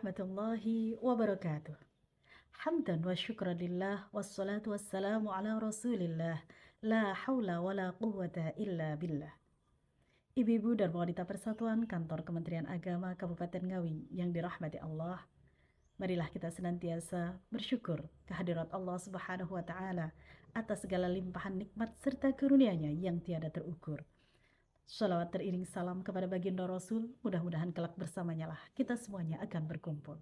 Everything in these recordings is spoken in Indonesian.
warahmatullahi wabarakatuh. Hamdan wa syukran lillah wassalatu wassalamu ala rasulillah. La haula wa la quwwata illa billah. Ibu-ibu dan wanita persatuan Kantor Kementerian Agama Kabupaten Ngawi yang dirahmati Allah, marilah kita senantiasa bersyukur kehadirat Allah Subhanahu wa taala atas segala limpahan nikmat serta karunia-Nya yang tiada terukur. Shalawat teriring salam kepada baginda Rasul, mudah-mudahan kelak bersamanya lah kita semuanya akan berkumpul.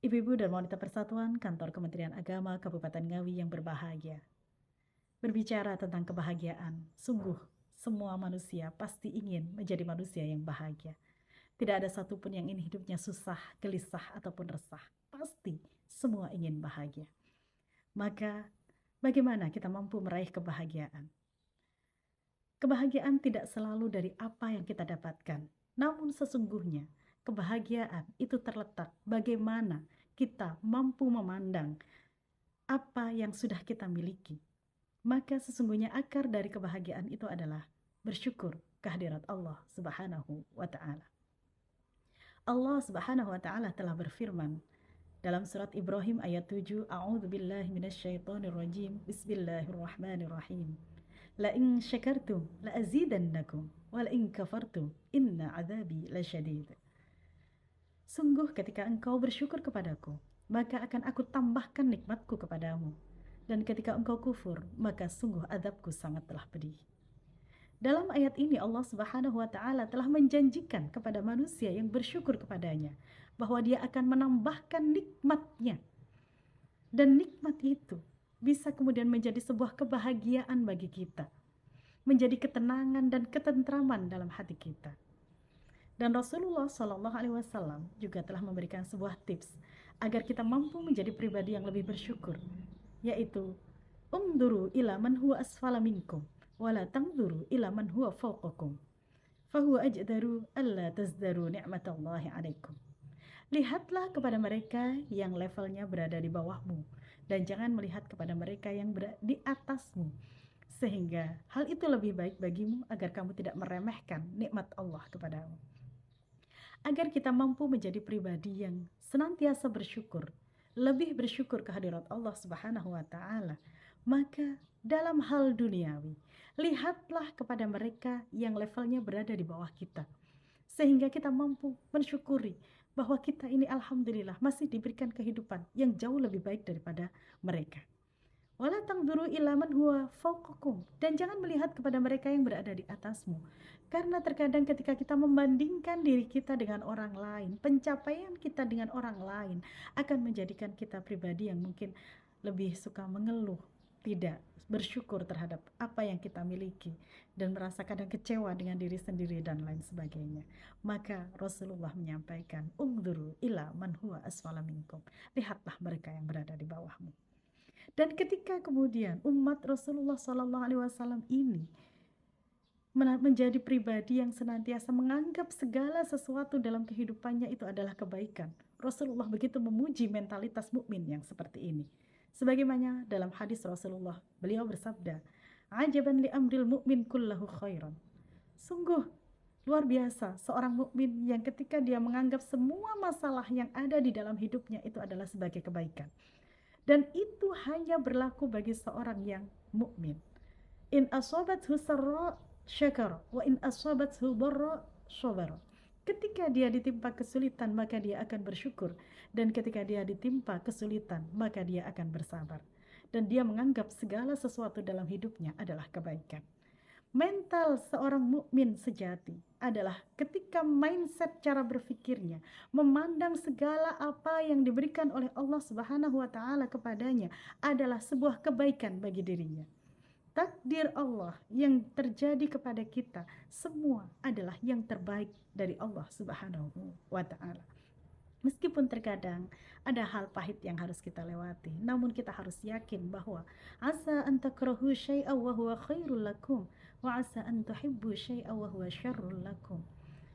Ibu-ibu dan wanita persatuan Kantor Kementerian Agama Kabupaten Ngawi yang berbahagia. Berbicara tentang kebahagiaan, sungguh semua manusia pasti ingin menjadi manusia yang bahagia. Tidak ada satupun yang ingin hidupnya susah, gelisah, ataupun resah. Pasti semua ingin bahagia. Maka bagaimana kita mampu meraih kebahagiaan? Kebahagiaan tidak selalu dari apa yang kita dapatkan, namun sesungguhnya kebahagiaan itu terletak bagaimana kita mampu memandang apa yang sudah kita miliki. Maka sesungguhnya akar dari kebahagiaan itu adalah bersyukur kehadirat Allah Subhanahu wa taala. Allah Subhanahu wa taala telah berfirman dalam surat Ibrahim ayat 7, A'udzubillahi minasyaitonirrajim. Bismillahirrahmanirrahim. La in syakartum la azidannakum wa la in kafartum inna adzabi lasyadid. Sungguh ketika engkau bersyukur kepadaku, maka akan aku tambahkan nikmatku kepadamu. Dan ketika engkau kufur, maka sungguh azabku sangatlah pedih. Dalam ayat ini Allah Subhanahu wa taala telah menjanjikan kepada manusia yang bersyukur kepadanya bahwa dia akan menambahkan nikmatnya. Dan nikmat itu bisa kemudian menjadi sebuah kebahagiaan bagi kita, menjadi ketenangan dan ketentraman dalam hati kita. Dan Rasulullah Shallallahu Alaihi Wasallam juga telah memberikan sebuah tips agar kita mampu menjadi pribadi yang lebih bersyukur, yaitu unduru ila man huwa asfala minkum wala tangduru ila man huwa fawqakum fahuwa ajdaru alla tazdaru ni'matallahi alaikum. Lihatlah kepada mereka yang levelnya berada di bawahmu dan jangan melihat kepada mereka yang berada di atasmu, sehingga hal itu lebih baik bagimu agar kamu tidak meremehkan nikmat Allah kepadamu. Agar kita mampu menjadi pribadi yang senantiasa bersyukur, lebih bersyukur kehadirat Allah Subhanahu wa taala, maka dalam hal duniawi, lihatlah kepada mereka yang levelnya berada di bawah kita, sehingga kita mampu mensyukuri bahwa kita ini alhamdulillah masih diberikan kehidupan yang jauh lebih baik daripada mereka. Wala tangduru ila man huwa fawqakum, dan jangan melihat kepada mereka yang berada di atasmu. Karena terkadang ketika kita membandingkan diri kita dengan orang lain, pencapaian kita dengan orang lain akan menjadikan kita pribadi yang mungkin lebih suka mengeluh, tidak bersyukur terhadap apa yang kita miliki, dan merasa kadang kecewa dengan diri sendiri dan lain sebagainya. Maka Rasulullah menyampaikan, ungduru ila man huwa asfala minkum, lihatlah mereka yang berada di bawahmu. Dan ketika kemudian umat Rasulullah SAW ini menjadi pribadi yang senantiasa menganggap segala sesuatu dalam kehidupannya itu adalah kebaikan, Rasulullah begitu memuji mentalitas mukmin yang seperti ini. Sebagaimana dalam hadis Rasulullah, beliau bersabda, ajaban li amril mu'min kullahu khairan. Sungguh luar biasa seorang mukmin yang ketika dia menganggap semua masalah yang ada di dalam hidupnya itu adalah sebagai kebaikan. Dan itu hanya berlaku bagi seorang yang mukmin. In asabathu sarra syakara wa in asabathu dharra sabara. Ketika dia ditimpa kesulitan, maka dia akan bersyukur, dan ketika dia ditimpa kesulitan, maka dia akan bersabar. Dan dia menganggap segala sesuatu dalam hidupnya adalah kebaikan. Mental seorang mukmin sejati adalah ketika mindset cara berpikirnya memandang segala apa yang diberikan oleh Allah Subhanahu wa taala kepadanya adalah sebuah kebaikan bagi dirinya. Takdir Allah yang terjadi kepada kita semua adalah yang terbaik dari Allah Subhanahu wa taala. Meskipun terkadang ada hal pahit yang harus kita lewati, namun kita harus yakin bahwa asa an takrahu syai'an wa huwa khairul lakum wa asa an tuhibbu syai'an wa huwa syarrul lakum.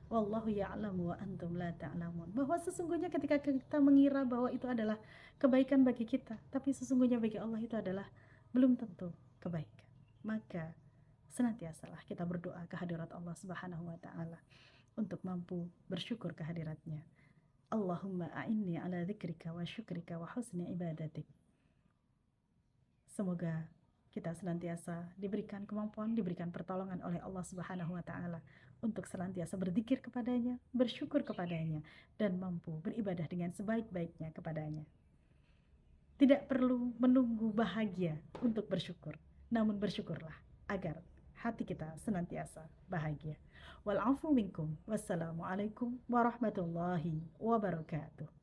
Wallahu ya'lamu wa antum la ta'lamun. Bahwa sesungguhnya ketika kita mengira bahwa itu adalah kebaikan bagi kita, tapi sesungguhnya bagi Allah itu adalah belum tentu kebaikan. Maka senantiasalah kita berdoa kehadirat Allah Subhanahu wa taala untuk mampu bersyukur kehadiratnya. Allahumma a'inni ala dzikrika wa syukrika wa husni ibadatik. Semoga kita senantiasa diberikan kemampuan, diberikan pertolongan oleh Allah Subhanahu wa taala untuk senantiasa berzikir kepadanya, bersyukur kepadanya, dan mampu beribadah dengan sebaik-baiknya kepadanya. Tidak perlu menunggu bahagia untuk bersyukur, namun bersyukurlah agar hati kita senantiasa bahagia. Wal afu minkum. Wassalamualaikum warahmatullahi wabarakatuh.